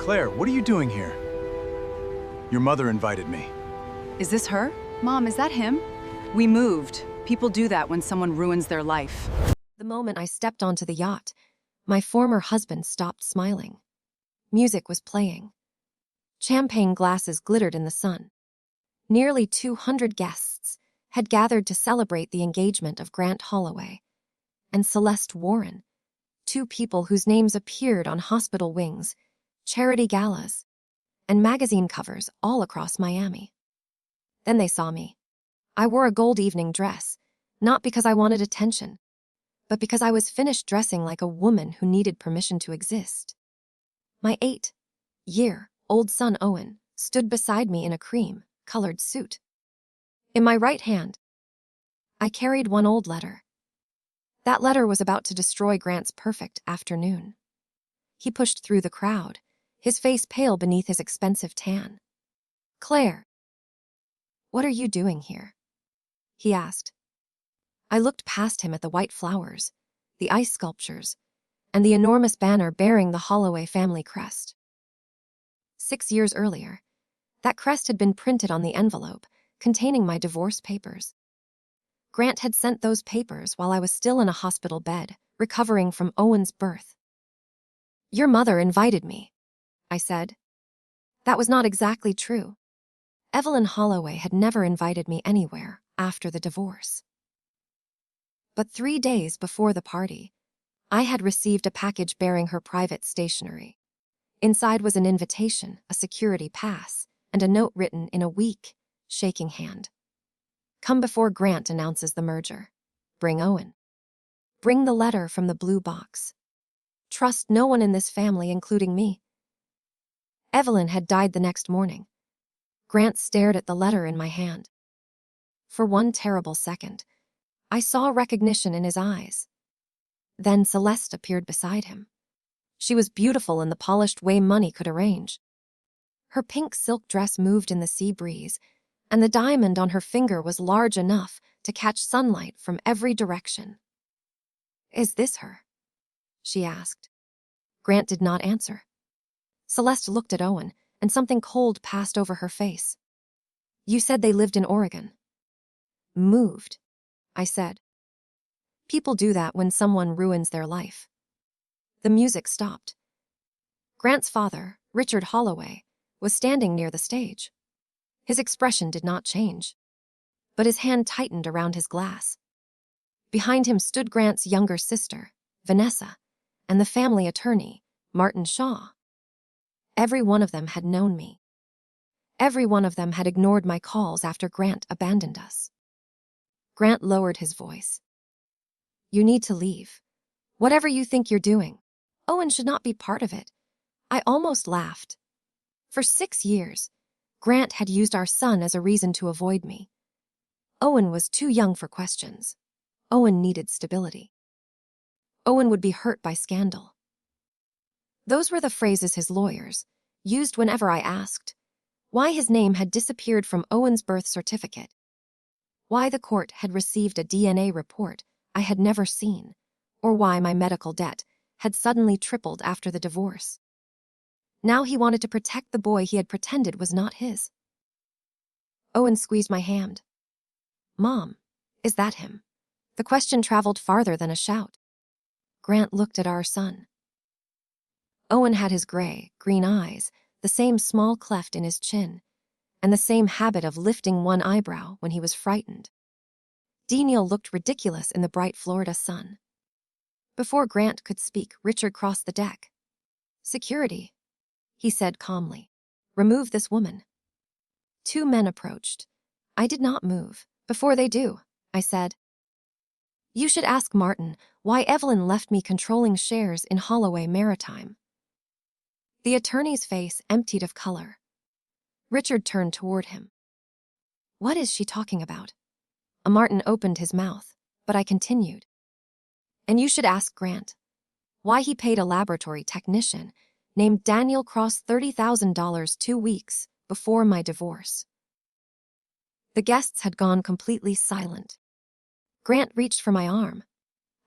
Claire, what are you doing here? Your mother invited me. Is this her? Mom, is that him? We moved. People do that when someone ruins their life. The moment I stepped onto the yacht, my former husband stopped smiling. Music was playing. Champagne glasses glittered in the sun. Nearly 200 guests had gathered to celebrate the engagement of Grant Holloway and Celeste Warren, two people whose names appeared on hospital wings, charity galas, and magazine covers all across Miami. Then they saw me. I wore a gold evening dress, not because I wanted attention, but because I was finished dressing like a woman who needed permission to exist. My 8-year-old son Owen stood beside me in a cream-colored suit. In my right hand, I carried one old letter. That letter was about to destroy Grant's perfect afternoon. He pushed through the crowd, his face pale beneath his expensive tan. "Claire, what are you doing here?" he asked. I looked past him at the white flowers, the ice sculptures, and the enormous banner bearing the Holloway family crest. 6 years earlier, that crest had been printed on the envelope containing my divorce papers. Grant had sent those papers while I was still in a hospital bed, recovering from Owen's birth. "Your mother invited me," I said. That was not exactly true. Evelyn Holloway had never invited me anywhere after the divorce. But 3 days before the party, I had received a package bearing her private stationery. Inside was an invitation, a security pass, and a note written in a weak, shaking hand. "Come before Grant announces the merger. Bring Owen. Bring the letter from the blue box. Trust no one in this family, including me." Evelyn had died the next morning. Grant stared at the letter in my hand. For one terrible second, I saw recognition in his eyes. Then Celeste appeared beside him. She was beautiful in the polished way money could arrange. Her pink silk dress moved in the sea breeze, and the diamond on her finger was large enough to catch sunlight from every direction. "Is this her?" she asked. Grant did not answer. Celeste looked at Owen, and something cold passed over her face. "You said they lived in Oregon." "Moved," I said. People do that when someone ruins their life. The music stopped. Grant's father, Richard Holloway, was standing near the stage. His expression did not change, but his hand tightened around his glass. Behind him stood Grant's younger sister, Vanessa, and the family attorney, Martin Shaw. Every one of them had known me. Every one of them had ignored my calls after Grant abandoned us. Grant lowered his voice. "You need to leave. Whatever you think you're doing, Owen should not be part of it." I almost laughed. For 6 years, Grant had used our son as a reason to avoid me. Owen was too young for questions. Owen needed stability. Owen would be hurt by scandal. Those were the phrases his lawyers used whenever I asked why his name had disappeared from Owen's birth certificate, why the court had received a DNA report I had never seen, or why my medical debt had suddenly tripled after the divorce. Now he wanted to protect the boy he had pretended was not his. Owen squeezed my hand. "Mom, is that him?" The question traveled farther than a shout. Grant looked at our son. Owen had his gray-green eyes, the same small cleft in his chin, and the same habit of lifting one eyebrow when he was frightened. Daniel looked ridiculous in the bright Florida sun. Before Grant could speak, Richard crossed the deck. "Security," he said calmly. "Remove this woman." 2 men approached. I did not move. "Before they do," I said, "you should ask Martin why Evelyn left me controlling shares in Holloway Maritime." The attorney's face emptied of color. Richard turned toward him. "What is she talking about?" Martin opened his mouth, but I continued. "And you should ask Grant why he paid a laboratory technician named Daniel Cross $30,000 2 weeks before my divorce." The guests had gone completely silent. Grant reached for my arm.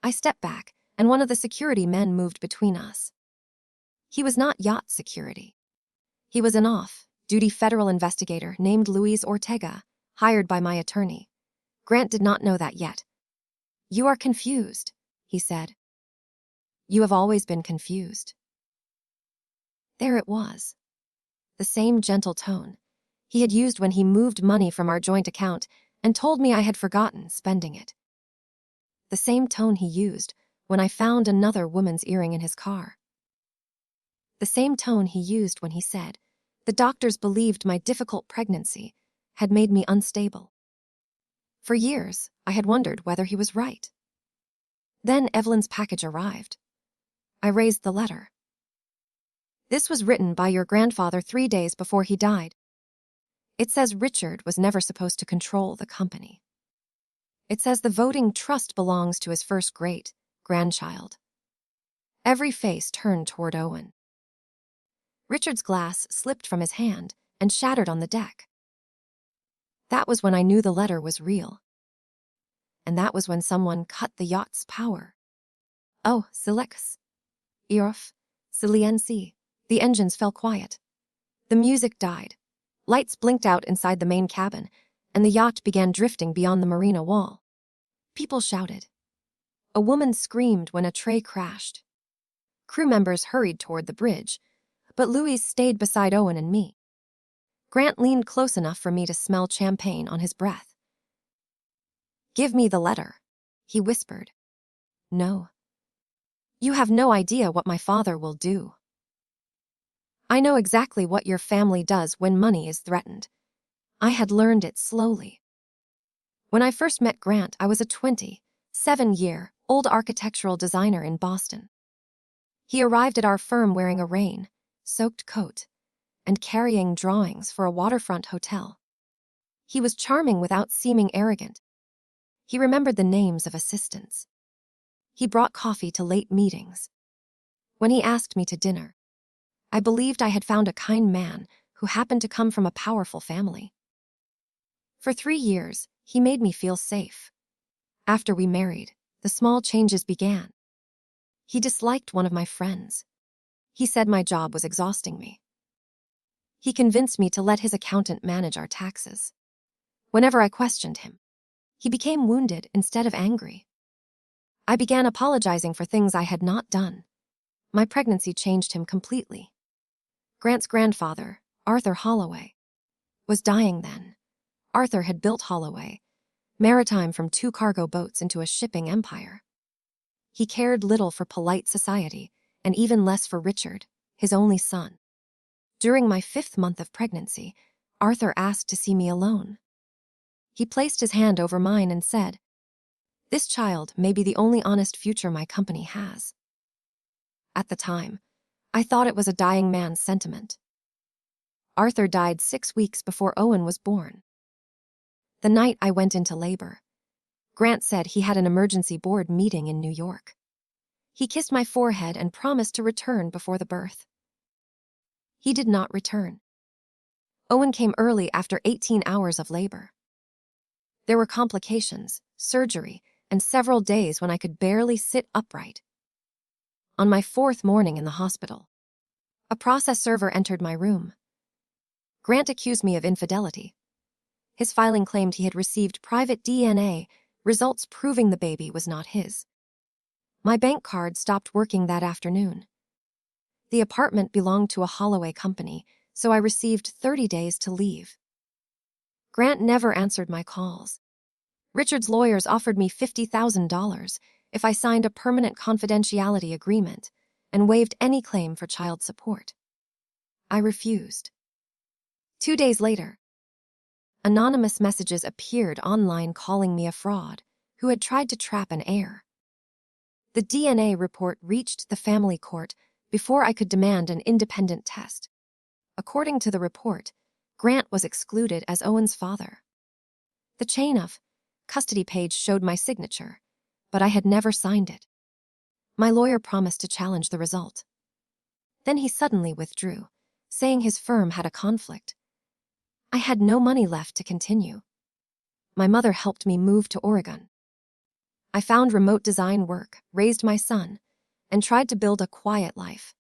I stepped back, and one of the security men moved between us. He was not yacht security. He was an off-duty federal investigator named Luis Ortega, hired by my attorney. Grant did not know that yet. "You are confused," he said. "You have always been confused." There it was. The same gentle tone he had used when he moved money from our joint account and told me I had forgotten spending it. The same tone he used when I found another woman's earring in his car. The same tone he used when he said the doctors believed my difficult pregnancy had made me unstable. For years, I had wondered whether he was right. Then Evelyn's package arrived. I raised the letter. "This was written by your grandfather 3 days before he died. It says Richard was never supposed to control the company. It says the voting trust belongs to his first great-grandchild." Every face turned toward Owen. Richard's glass slipped from his hand and shattered on the deck. That was when I knew the letter was real. And that was when someone cut the yacht's power. "Oh, Silex. Erof. Siliency." The engines fell quiet. The music died. Lights blinked out inside the main cabin, and the yacht began drifting beyond the marina wall. People shouted. A woman screamed when a tray crashed. Crew members hurried toward the bridge, but Louis stayed beside Owen and me. Grant leaned close enough for me to smell champagne on his breath. "Give me the letter," he whispered. "No. You have no idea what my father will do. I know exactly what your family does when money is threatened. I had learned it slowly. When I first met Grant, I was a 27-year-old architectural designer in Boston. He arrived at our firm wearing a rain-soaked coat and carrying drawings for a waterfront hotel. He was charming without seeming arrogant. He remembered the names of assistants. He brought coffee to late meetings. When he asked me to dinner, I believed I had found a kind man who happened to come from a powerful family. For 3 years, he made me feel safe. After we married, the small changes began. He disliked one of my friends. He said my job was exhausting me. He convinced me to let his accountant manage our taxes. Whenever I questioned him, he became wounded instead of angry. I began apologizing for things I had not done. My pregnancy changed him completely. Grant's grandfather, Arthur Holloway, was dying then. Arthur had built Holloway Maritime from 2 cargo boats into a shipping empire. He cared little for polite society and even less for Richard, his only son. During my 5th month of pregnancy, Arthur asked to see me alone. He placed his hand over mine and said, "This child may be the only honest future my company has." At the time, I thought it was a dying man's sentiment. Arthur died 6 weeks before Owen was born. The night I went into labor, Grant said he had an emergency board meeting in New York. He kissed my forehead and promised to return before the birth. He did not return. Owen came early after 18 hours of labor. There were complications, surgery, and several days when I could barely sit upright. On my 4th morning in the hospital, a process server entered my room. Grant accused me of infidelity. His filing claimed he had received private DNA results proving the baby was not his. My bank card stopped working that afternoon. The apartment belonged to a Holloway company, so I received 30 days to leave. Grant never answered my calls. Richard's lawyers offered me $50,000 if I signed a permanent confidentiality agreement and waived any claim for child support. I refused. 2 days later, anonymous messages appeared online calling me a fraud who had tried to trap an heir. The DNA report reached the family court before I could demand an independent test. According to the report, Grant was excluded as Owen's father. The chain of custody page showed my signature, but I had never signed it. My lawyer promised to challenge the result. Then he suddenly withdrew, saying his firm had a conflict. I had no money left to continue. My mother helped me move to Oregon. I found remote design work, raised my son, and tried to build a quiet life.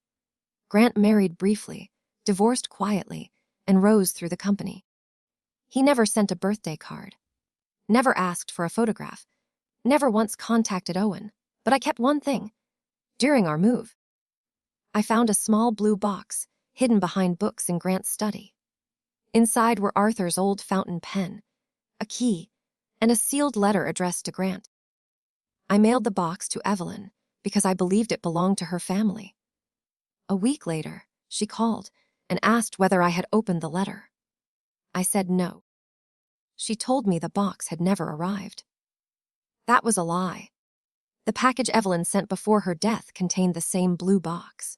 Grant married briefly, divorced quietly, and rose through the company. He never sent a birthday card, never asked for a photograph, never once contacted Owen, but I kept one thing. During our move, I found a small blue box hidden behind books in Grant's study. Inside were Arthur's old fountain pen, a key, and a sealed letter addressed to Grant. I mailed the box to Evelyn because I believed it belonged to her family. A week later, she called and asked whether I had opened the letter. I said no. She told me the box had never arrived. That was a lie. The package Evelyn sent before her death contained the same blue box.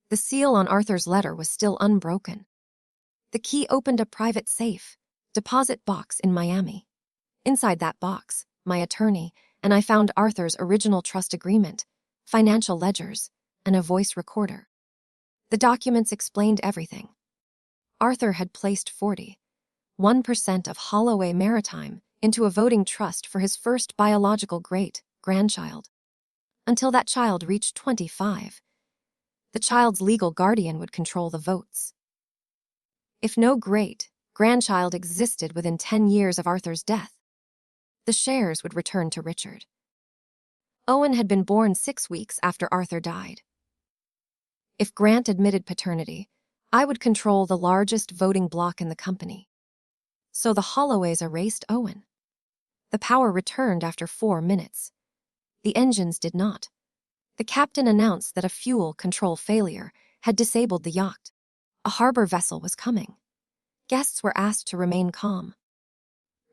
The seal on Arthur's letter was still unbroken. The key opened a private safe, deposit box in Miami. Inside that box, my attorney and I found Arthur's original trust agreement, financial ledgers, and a voice recorder. The documents explained everything. Arthur had placed 1% of Holloway Maritime into a voting trust for his first biological great-grandchild. Until that child reached 25, the child's legal guardian would control the votes. If no great-grandchild existed within 10 years of Arthur's death, the shares would return to Richard. Owen had been born 6 weeks after Arthur died. If Grant admitted paternity, I would control the largest voting bloc in the company. So the Holloways erased Owen. The power returned after 4 minutes. The engines did not. The captain announced that a fuel control failure had disabled the yacht. A harbor vessel was coming. Guests were asked to remain calm.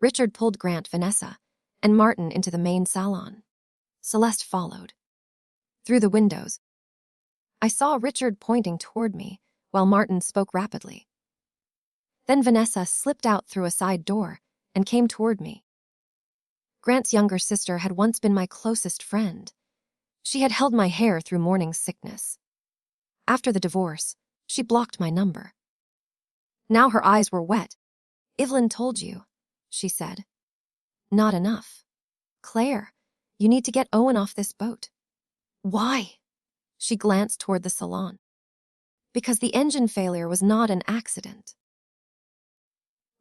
Richard pulled Grant, Vanessa, and Martin into the main salon. Celeste followed. Through the windows, I saw Richard pointing toward me while Martin spoke rapidly. Then Vanessa slipped out through a side door and came toward me. Grant's younger sister had once been my closest friend. She had held my hair through morning sickness. After the divorce, she blocked my number. Now her eyes were wet. "Evelyn told you," she said. "Not enough. Claire, you need to get Owen off this boat." "Why?" She glanced toward the salon. "Because the engine failure was not an accident."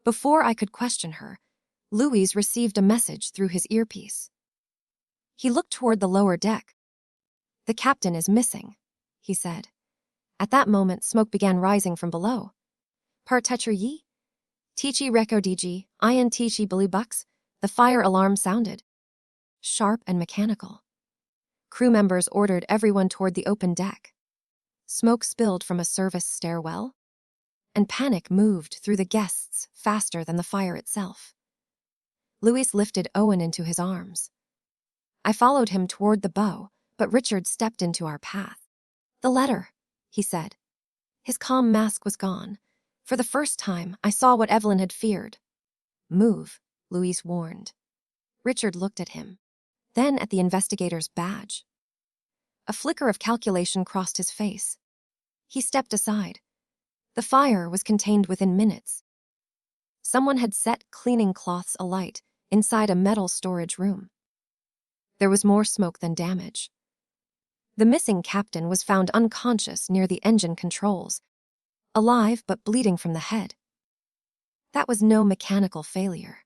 Before I could question her, Louis received a message through his earpiece. He looked toward the lower deck. "The captain is missing," he said. At that moment, smoke began rising from below. "Partecher Tichi Reko DG, Ian Tichi Blue Bucks," the fire alarm sounded. Sharp and mechanical. Crew members ordered everyone toward the open deck. Smoke spilled from a service stairwell, and panic moved through the guests faster than the fire itself. Louis lifted Owen into his arms. I followed him toward the bow, but Richard stepped into our path. "The letter," he said. His calm mask was gone. For the first time, I saw what Evelyn had feared. "Move," Louise warned. Richard looked at him, then at the investigator's badge. A flicker of calculation crossed his face. He stepped aside. The fire was contained within minutes. Someone had set cleaning cloths alight inside a metal storage room. There was more smoke than damage. The missing captain was found unconscious near the engine controls, alive but bleeding from the head. That was no mechanical failure.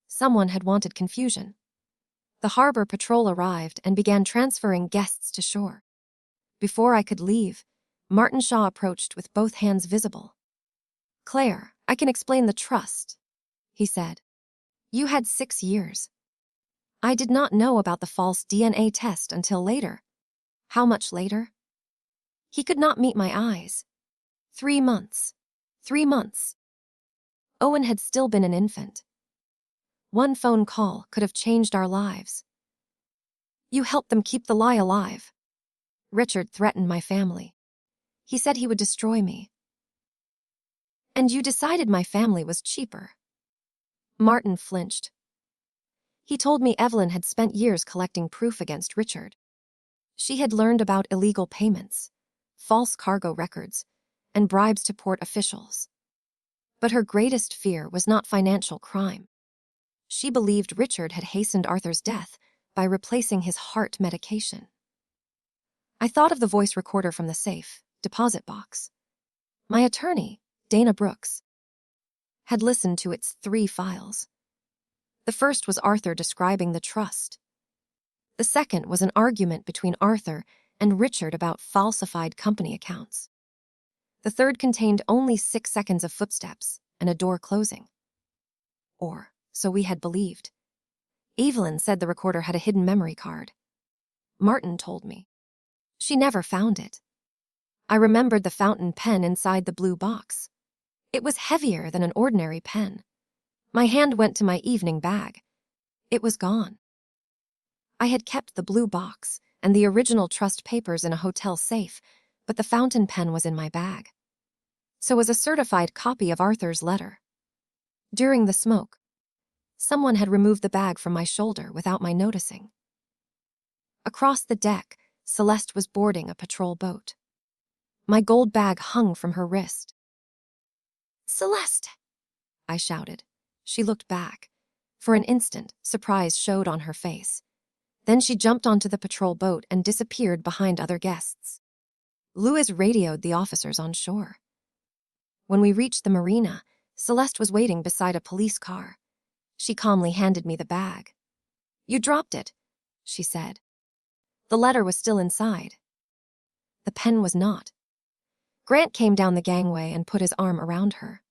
Someone had wanted confusion. The harbor patrol arrived and began transferring guests to shore. Before I could leave, Martin Shaw approached with both hands visible. "Claire, I can explain the trust," he said. "You had 6 years. I did not know about the false DNA test until later." "How much later?" He could not meet my eyes. 3 months. 3 months. Owen had still been an infant. One phone call could have changed our lives. "You helped them keep the lie alive." Richard threatened my family. He said he would destroy me. "And you decided my family was cheaper." Martin flinched. He told me Evelyn had spent years collecting proof against Richard. She had learned about illegal payments, false cargo records, and bribes to port officials. But her greatest fear was not financial crime. She believed Richard had hastened Arthur's death by replacing his heart medication. I thought of the voice recorder from the safe deposit box. My attorney, Dana Brooks, had listened to its 3 files. The first was Arthur describing the trust. The second was an argument between Arthur and Richard about falsified company accounts. The third contained only 6 seconds of footsteps and a door closing. Or, so we had believed. Evelyn said the recorder had a hidden memory card. Martin told me. She never found it. I remembered the fountain pen inside the blue box. It was heavier than an ordinary pen. My hand went to my evening bag. It was gone. I had kept the blue box and the original trust papers in a hotel safe, but the fountain pen was in my bag. So was a certified copy of Arthur's letter. During the smoke, someone had removed the bag from my shoulder without my noticing. Across the deck, Celeste was boarding a patrol boat. My gold bag hung from her wrist. "Celeste!" I shouted. She looked back. For an instant, surprise showed on her face. Then she jumped onto the patrol boat and disappeared behind other guests. Lewis radioed the officers on shore. When we reached the marina, Celeste was waiting beside a police car. She calmly handed me the bag. "You dropped it," she said. The letter was still inside. The pen was not. Grant came down the gangway and put his arm around her.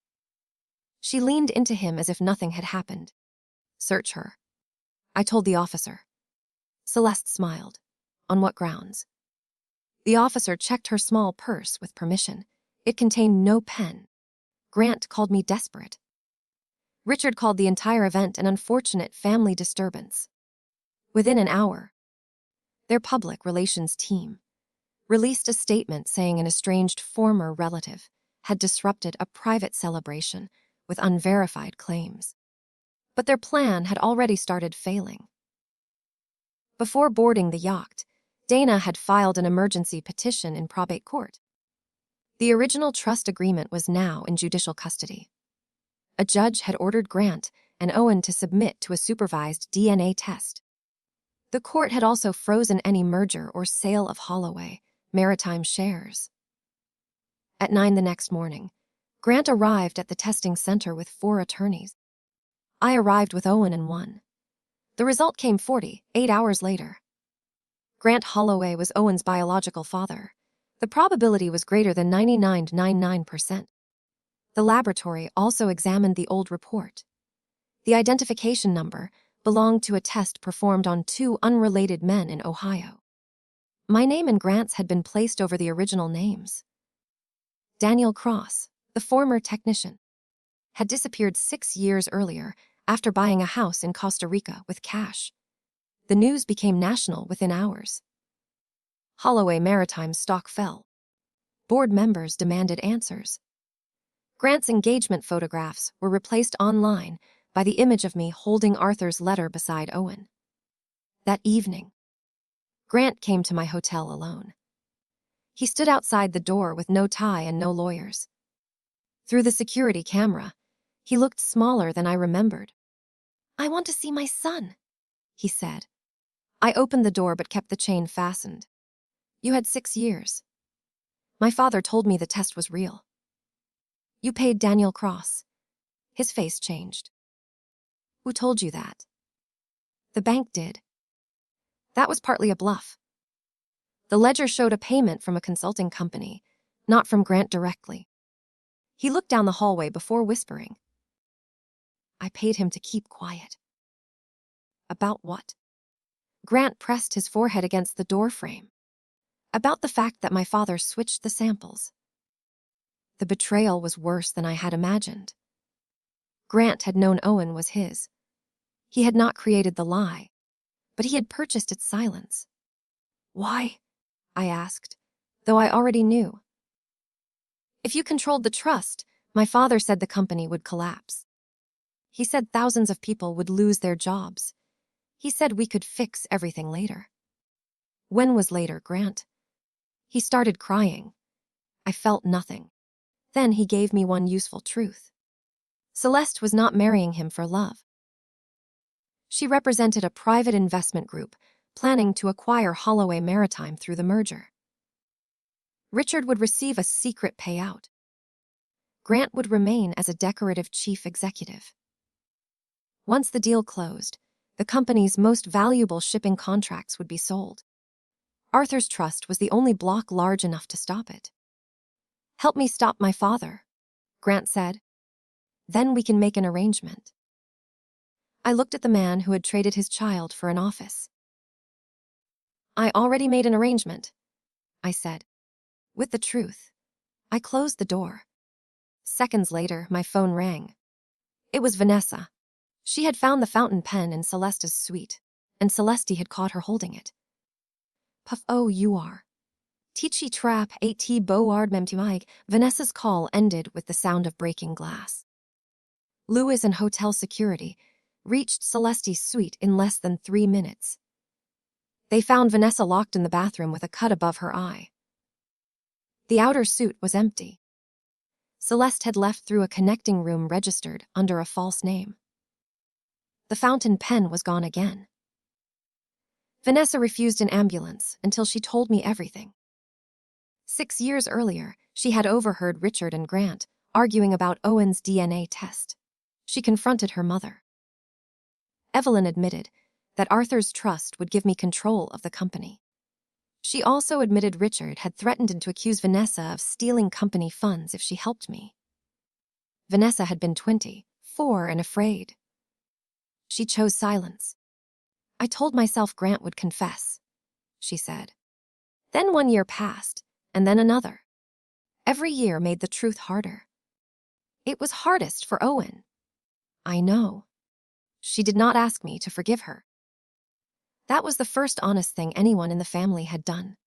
She leaned into him as if nothing had happened. "Search her," I told the officer. Celeste smiled. "On what grounds?" The officer checked her small purse with permission. It contained no pen. Grant called me desperate. Richard called the entire event an unfortunate family disturbance. Within an hour, their public relations team released a statement saying an estranged former relative had disrupted a private celebration with unverified claims. But their plan had already started failing. Before boarding the yacht, Dana had filed an emergency petition in probate court. The original trust agreement was now in judicial custody. A judge had ordered Grant and Owen to submit to a supervised DNA test. The court had also frozen any merger or sale of Holloway Maritime shares. At 9 the next morning, Grant arrived at the testing center with 4 attorneys. I arrived with Owen and 1. The result came 48 hours later. Grant Holloway was Owen's biological father. The probability was greater than 99.99%. The laboratory also examined the old report. The identification number belonged to a test performed on 2 unrelated men in Ohio. My name and Grant's had been placed over the original names. Daniel Cross, the former technician, had disappeared 6 years earlier after buying a house in Costa Rica with cash. The news became national within hours. Holloway Maritime's stock fell. Board members demanded answers. Grant's engagement photographs were replaced online by the image of me holding Arthur's letter beside Owen. That evening, Grant came to my hotel alone. He stood outside the door with no tie and no lawyers. Through the security camera, he looked smaller than I remembered. "I want to see my son," he said. I opened the door but kept the chain fastened. "You had 6 years. My father told me the test was real." "You paid Daniel Cross." His face changed. "Who told you that?" "The bank did." That was partly a bluff. The ledger showed a payment from a consulting company, not from Grant directly. He looked down the hallway before whispering. "I paid him to keep quiet." "About what?" Grant pressed his forehead against the door frame. "About the fact that my father switched the samples." The betrayal was worse than I had imagined. Grant had known Owen was his. He had not created the lie, but he had purchased its silence. "Why?" I asked, though I already knew. "If you controlled the trust, my father said the company would collapse. He said thousands of people would lose their jobs. He said we could fix everything later." "When was later, Grant?" He started crying. I felt nothing. Then he gave me one useful truth. Celeste was not marrying him for love. She represented a private investment group planning to acquire Holloway Maritime through the merger. Richard would receive a secret payout. Grant would remain as a decorative chief executive. Once the deal closed, the company's most valuable shipping contracts would be sold. Arthur's trust was the only block large enough to stop it. "Help me stop my father," Grant said. "Then we can make an arrangement." I looked at the man who had traded his child for an office. "I already made an arrangement," I said. With the truth, I closed the door. Seconds later, my phone rang. It was Vanessa. She had found the fountain pen in Celeste's suite, and Celeste had caught her holding it. "Puff, oh, you are. Tichi trap at board memtuig." Vanessa's call ended with the sound of breaking glass. Lewis and hotel security reached Celeste's suite in less than 3 minutes. They found Vanessa locked in the bathroom with a cut above her eye. The outer suite was empty. Celeste had left through a connecting room registered under a false name. The fountain pen was gone again. Vanessa refused an ambulance until she told me everything. 6 years earlier, she had overheard Richard and Grant arguing about Owen's DNA test. She confronted her mother. Evelyn admitted that Arthur's trust would give me control of the company. She also admitted Richard had threatened to accuse Vanessa of stealing company funds if she helped me. Vanessa had been 24 and afraid. She chose silence. "I told myself Grant would confess," she said. Then 1 year passed, and then another. Every year made the truth harder. It was hardest for Owen. I know. She did not ask me to forgive her. That was the first honest thing anyone in the family had done.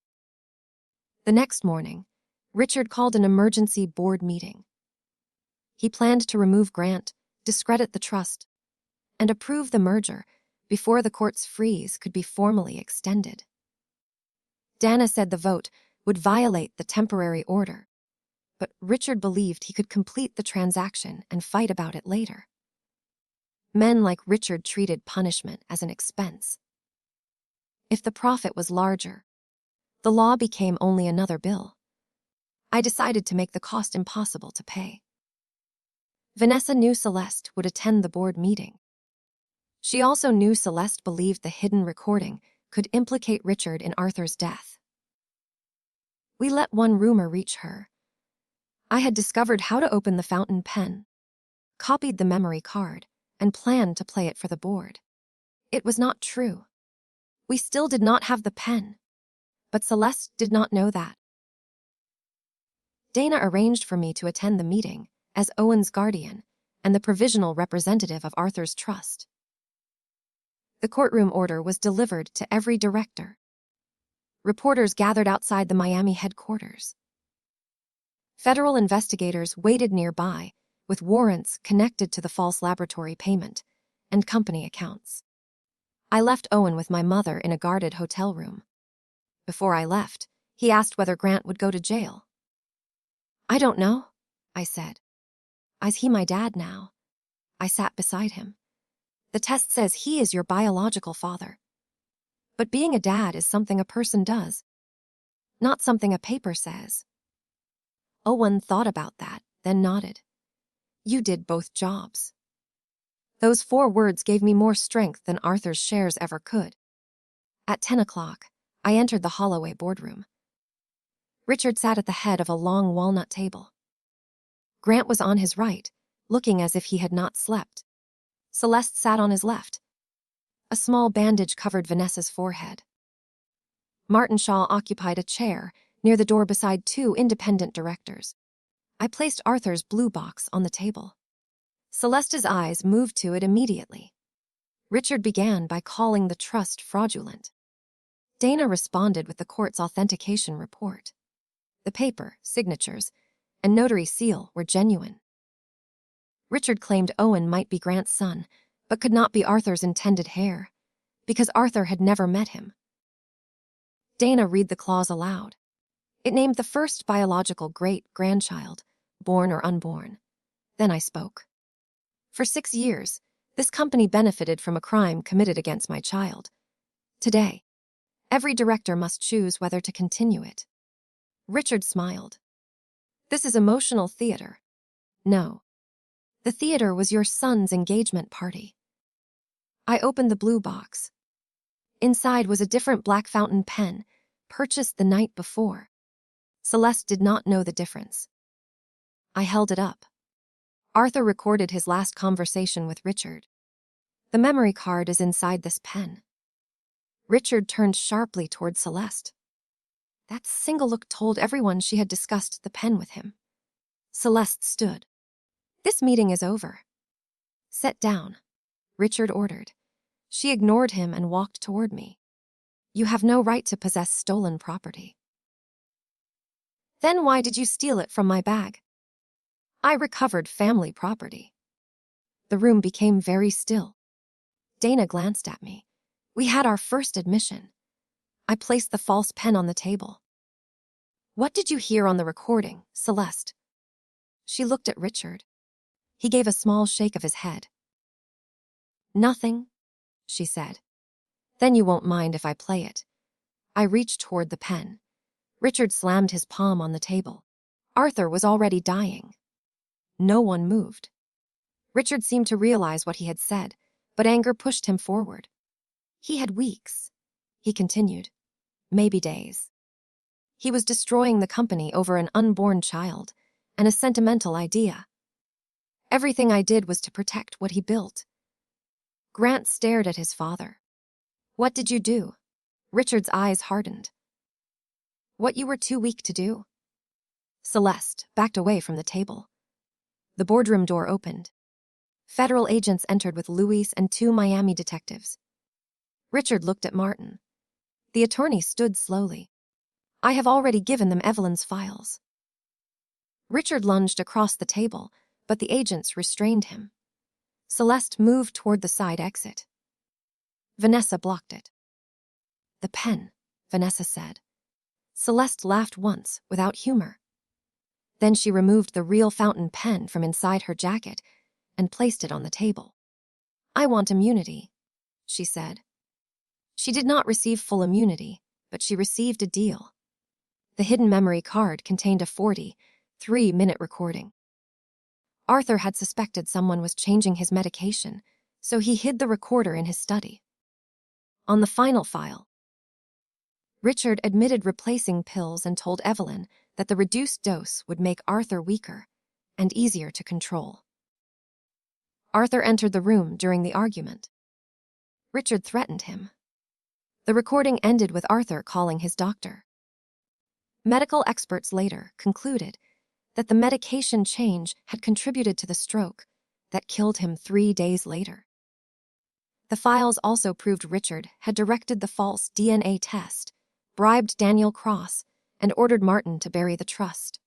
The next morning, Richard called an emergency board meeting. He planned to remove Grant, discredit the trust, and approve the merger before the court's freeze could be formally extended. Dana said the vote would violate the temporary order, but Richard believed he could complete the transaction and fight about it later. Men like Richard treated punishment as an expense. If the profit was larger, the law became only another bill. I decided to make the cost impossible to pay. Vanessa knew Celeste would attend the board meeting. She also knew Celeste believed the hidden recording could implicate Richard in Arthur's death. We let one rumor reach her. I had discovered how to open the fountain pen, copied the memory card, and planned to play it for the board. It was not true. We still did not have the pen, but Celeste did not know that. Dana arranged for me to attend the meeting as Owen's guardian and the provisional representative of Arthur's trust. The courtroom order was delivered to every director. Reporters gathered outside the Miami headquarters. Federal investigators waited nearby with warrants connected to the false laboratory payment and company accounts. I left Owen with my mother in a guarded hotel room. Before I left, he asked whether Grant would go to jail. "I don't know," I said. "Is he my dad now?" I sat beside him. "The test says he is your biological father. But being a dad is something a person does, not something a paper says." Owen thought about that, then nodded. "You did both jobs." Those 4 words gave me more strength than Arthur's shares ever could. At 10 o'clock, I entered the Holloway boardroom. Richard sat at the head of a long walnut table. Grant was on his right, looking as if he had not slept. Celeste sat on his left. A small bandage covered Vanessa's forehead. Martin Shaw occupied a chair near the door beside 2 independent directors. I placed Arthur's blue box on the table. Celeste's eyes moved to it immediately. Richard began by calling the trust fraudulent. Dana responded with the court's authentication report. The paper, signatures, and notary seal were genuine. Richard claimed Owen might be Grant's son, but could not be Arthur's intended heir, because Arthur had never met him. Dana read the clause aloud. It named the first biological great-grandchild, born or unborn. Then I spoke. For 6 years, this company benefited from a crime committed against my child. Today, every director must choose whether to continue it. Richard smiled. "This is emotional theater. No. The theater was your son's engagement party. I opened the blue box. Inside was a different black fountain pen, purchased the night before. Celeste did not know the difference. I held it up. Arthur recorded his last conversation with Richard. The memory card is inside this pen. Richard turned sharply toward Celeste. That single look told everyone she had discussed the pen with him. Celeste stood. This meeting is over. Sit down, Richard ordered. She ignored him and walked toward me. You have no right to possess stolen property. Then why did you steal it from my bag? I recovered family property. The room became very still. Dana glanced at me. We had our first admission. I placed the false pen on the table. What did you hear on the recording, Celeste? She looked at Richard. He gave a small shake of his head. Nothing, she said. Then you won't mind if I play it. I reached toward the pen. Richard slammed his palm on the table. Arthur was already dying. No one moved. Richard seemed to realize what he had said, but anger pushed him forward. He had weeks, he continued, maybe days. He was destroying the company over an unborn child and a sentimental idea. Everything I did was to protect what he built. Grant stared at his father. What did you do? Richard's eyes hardened. What you were too weak to do. Celeste backed away from the table. The boardroom door opened. Federal agents entered with Luis and 2 Miami detectives. Richard looked at Martin. The attorney stood slowly. I have already given them Evelyn's files. Richard lunged across the table, but the agents restrained him. Celeste moved toward the side exit. Vanessa blocked it. The pen, Vanessa said. Celeste laughed once, without humor. Then she removed the real fountain pen from inside her jacket and placed it on the table. I want immunity, she said. She did not receive full immunity, but she received a deal. The hidden memory card contained a 43-minute recording. Arthur had suspected someone was changing his medication, so he hid the recorder in his study. On the final file, Richard admitted replacing pills and told Evelyn that the reduced dose would make Arthur weaker and easier to control. Arthur entered the room during the argument. Richard threatened him. The recording ended with Arthur calling his doctor. Medical experts later concluded that the medication change had contributed to the stroke that killed him 3 days later. The files also proved Richard had directed the false DNA test, bribed Daniel Cross, and ordered Martin to bury the trust.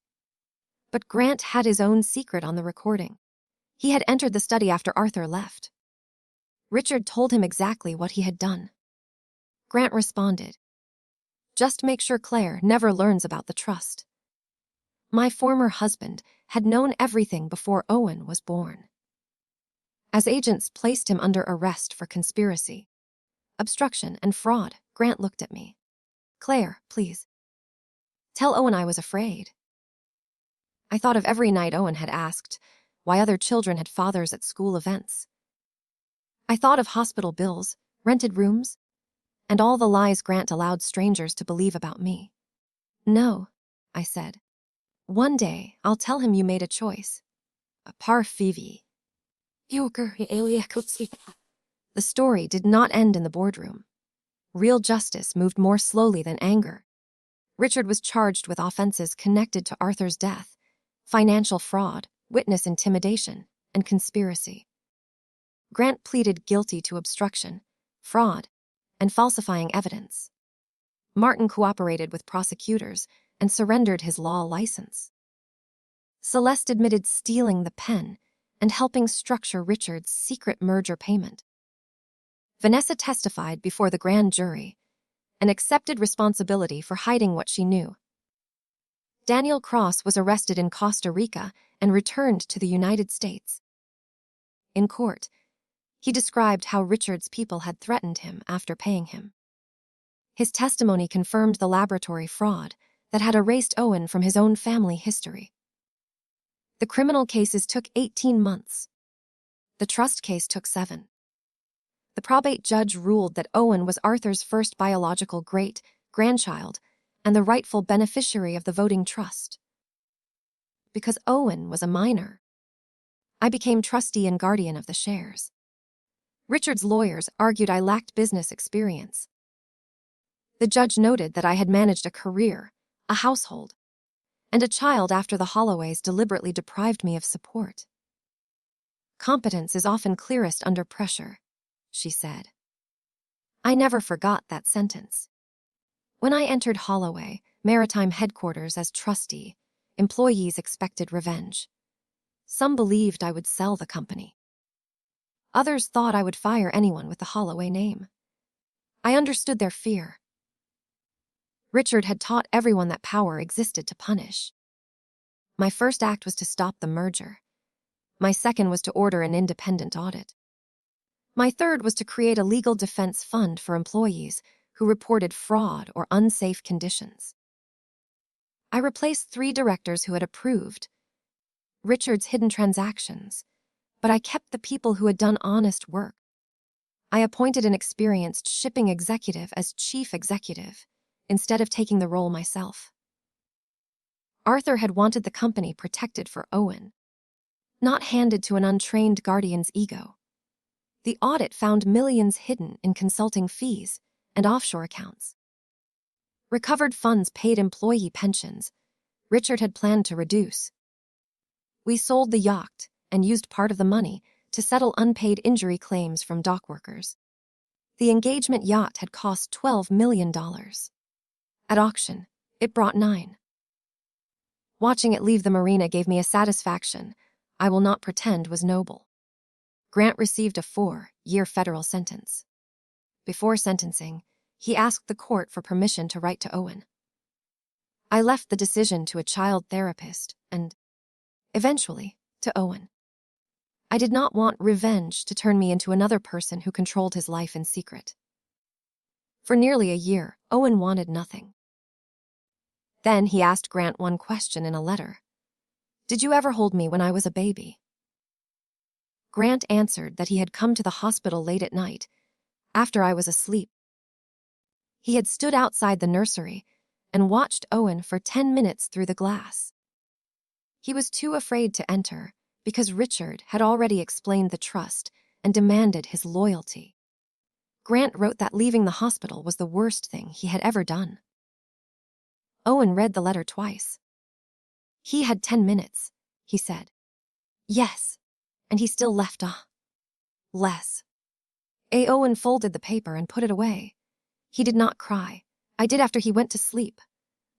But Grant had his own secret on the recording. He had entered the study after Arthur left. Richard told him exactly what he had done. Grant responded, "Just make sure Claire never learns about the trust." My former husband had known everything before Owen was born. As agents placed him under arrest for conspiracy, obstruction, and fraud, Grant looked at me. "Claire, please. Tell Owen I was afraid." I thought of every night Owen had asked why other children had fathers at school events. I thought of hospital bills, rented rooms, and all the lies Grant allowed strangers to believe about me. "No," I said. "One day, I'll tell him you made a choice. A parfivi." The story did not end in the boardroom. Real justice moved more slowly than anger. Richard was charged with offenses connected to Arthur's death, financial fraud, witness intimidation, and conspiracy. Grant pleaded guilty to obstruction, fraud, and falsifying evidence. Martin cooperated with prosecutors and surrendered his law license. Celeste admitted stealing the pen and helping structure Richard's secret merger payment. Vanessa testified before the grand jury and accepted responsibility for hiding what she knew. Daniel Cross was arrested in Costa Rica and returned to the United States. In court, he described how Richard's people had threatened him after paying him. His testimony confirmed the laboratory fraud that had erased Owen from his own family history. The criminal cases took 18 months. The trust case took 7. The probate judge ruled that Owen was Arthur's first biological great-grandchild and the rightful beneficiary of the voting trust. Because Owen was a minor, I became trustee and guardian of the shares. Richard's lawyers argued I lacked business experience. The judge noted that I had managed a career, a household, and a child after the Holloways deliberately deprived me of support. Competence is often clearest under pressure, she said. I never forgot that sentence. When I entered Holloway Maritime headquarters as trustee, employees expected revenge. Some believed I would sell the company. Others thought I would fire anyone with the Holloway name. I understood their fear. Richard had taught everyone that power existed to punish. My first act was to stop the merger. My second was to order an independent audit. My third was to create a legal defense fund for employees who reported fraud or unsafe conditions. I replaced 3 directors who had approved Richard's hidden transactions, but I kept the people who had done honest work. I appointed an experienced shipping executive as chief executive, instead of taking the role myself. Arthur had wanted the company protected for Owen, not handed to an untrained guardian's ego. The audit found millions hidden in consulting fees and offshore accounts. Recovered funds paid employee pensions Richard had planned to reduce. We sold the yacht and used part of the money to settle unpaid injury claims from dock workers. The engagement yacht had cost $12 million. At auction, it brought 9. Watching it leave the marina gave me a satisfaction I will not pretend was noble. Grant received a 4-year federal sentence. Before sentencing, he asked the court for permission to write to Owen. I left the decision to a child therapist and, eventually, to Owen. I did not want revenge to turn me into another person who controlled his life in secret. For nearly a year, Owen wanted nothing. Then he asked Grant one question in a letter. Did you ever hold me when I was a baby? Grant answered that he had come to the hospital late at night, after I was asleep. He had stood outside the nursery and watched Owen for 10 minutes through the glass. He was too afraid to enter because Richard had already explained the trust and demanded his loyalty. Grant wrote that leaving the hospital was the worst thing he had ever done. Owen read the letter twice. He had 10 minutes, he said. Yes, and he still left less. Owen folded the paper and put it away. He did not cry. I did after he went to sleep.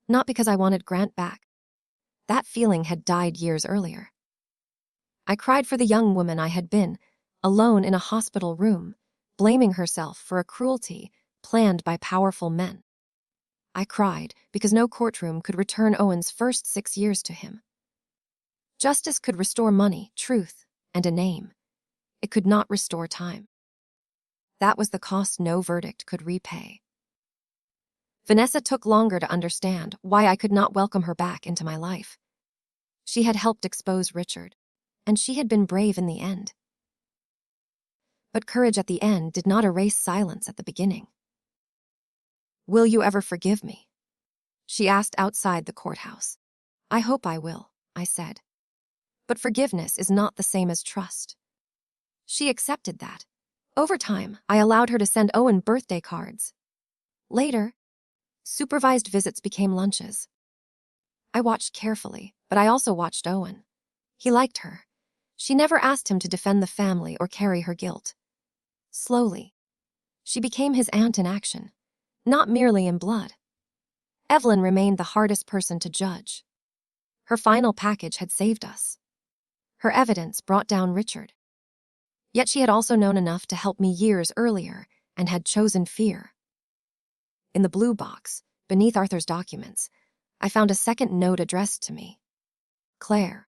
Not because I wanted Grant back. That feeling had died years earlier. I cried for the young woman I had been, alone in a hospital room, blaming herself for a cruelty planned by powerful men. I cried because no courtroom could return Owen's first 6 years to him. Justice could restore money, truth, and a name. It could not restore time. That was the cost no verdict could repay. Vanessa took longer to understand why I could not welcome her back into my life. She had helped expose Richard, and she had been brave in the end. But courage at the end did not erase silence at the beginning. Will you ever forgive me? She asked outside the courthouse. I hope I will, I said. But forgiveness is not the same as trust. She accepted that. Over time, I allowed her to send Owen birthday cards. Later, supervised visits became lunches. I watched carefully, but I also watched Owen. He liked her. She never asked him to defend the family or carry her guilt. Slowly, she became his aunt in action, not merely in blood. Evelyn remained the hardest person to judge. Her final package had saved us. Her evidence brought down Richard. Yet she had also known enough to help me years earlier and had chosen fear. In the blue box, beneath Arthur's documents, I found a second note addressed to me. Claire.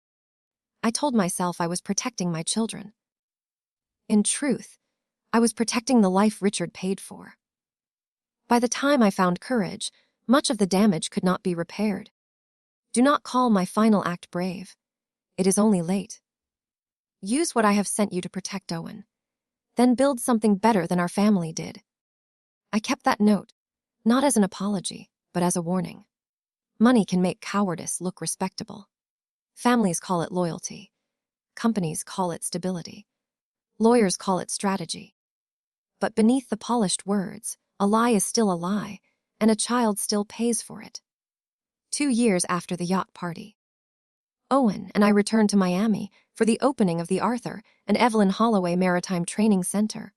I told myself I was protecting my children. In truth, I was protecting the life Richard paid for. By the time I found courage, much of the damage could not be repaired. Do not call my final act brave. It is only late. Use what I have sent you to protect Owen. Then build something better than our family did. I kept that note, not as an apology, but as a warning. Money can make cowardice look respectable. Families call it loyalty. Companies call it stability. Lawyers call it strategy. But beneath the polished words, a lie is still a lie, and a child still pays for it. 2 years after the yacht party, Owen and I returned to Miami for the opening of the Arthur and Evelyn Holloway Maritime Training Center.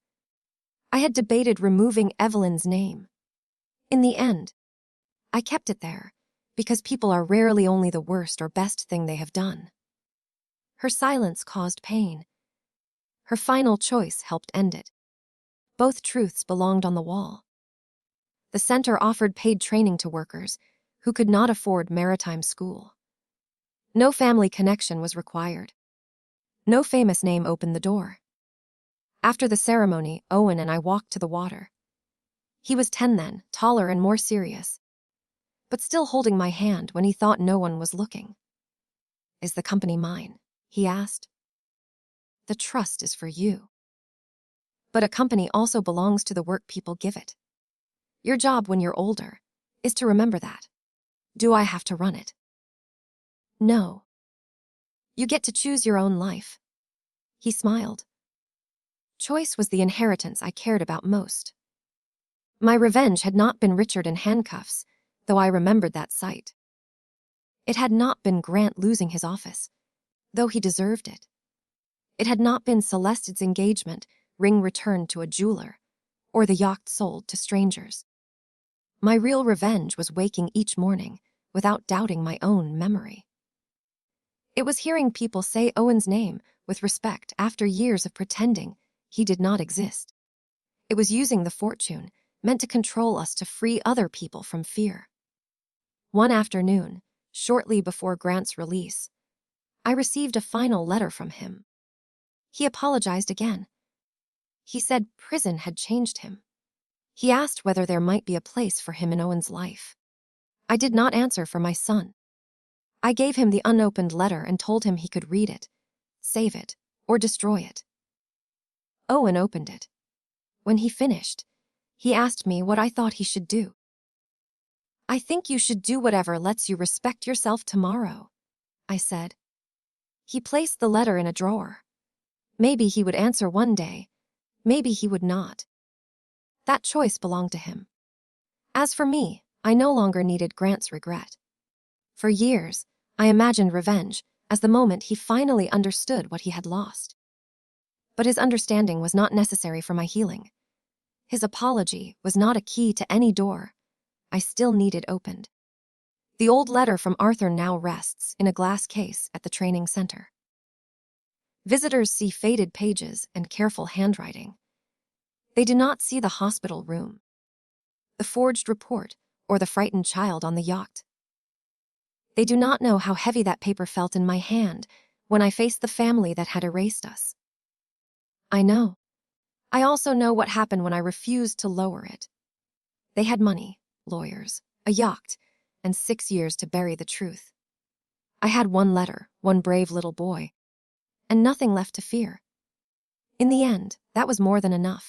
I had debated removing Evelyn's name. In the end, I kept it there because people are rarely only the worst or best thing they have done. Her silence caused pain. Her final choice helped end it. Both truths belonged on the wall. The center offered paid training to workers who could not afford maritime school. No family connection was required. No famous name opened the door. After the ceremony, Owen and I walked to the water. He was 10 then, taller and more serious, but still holding my hand when he thought no one was looking. "Is the company mine?" he asked. "The trust is for you. But a company also belongs to the work people give it. Your job when you're older is to remember that. Do I have to run it? No. You get to choose your own life." He smiled. Choice was the inheritance I cared about most. My revenge had not been Richard in handcuffs, though I remembered that sight. It had not been Grant losing his office, though he deserved it. It had not been Celeste's engagement, ring returned to a jeweler, or the yacht sold to strangers. My real revenge was waking each morning without doubting my own memory. It was hearing people say Owen's name with respect after years of pretending he did not exist. It was using the fortune meant to control us to free other people from fear. One afternoon, shortly before Grant's release, I received a final letter from him. He apologized again. He said prison had changed him. He asked whether there might be a place for him in Owen's life. I did not answer for my son. I gave him the unopened letter and told him he could read it, save it, or destroy it. Owen opened it. When he finished, he asked me what I thought he should do. "I think you should do whatever lets you respect yourself tomorrow," I said. He placed the letter in a drawer. Maybe he would answer one day, maybe he would not. That choice belonged to him. As for me, I no longer needed Grant's regret. For years, I imagined revenge as the moment he finally understood what he had lost. But his understanding was not necessary for my healing. His apology was not a key to any door I still needed opened. The old letter from Arthur now rests in a glass case at the training center. Visitors see faded pages and careful handwriting. They do not see the hospital room, the forged report, or the frightened child on the yacht. They do not know how heavy that paper felt in my hand when I faced the family that had erased us. I know. I also know what happened when I refused to lower it. They had money, lawyers, a yacht, and 6 years to bury the truth. I had one letter, one brave little boy, and nothing left to fear. In the end, that was more than enough.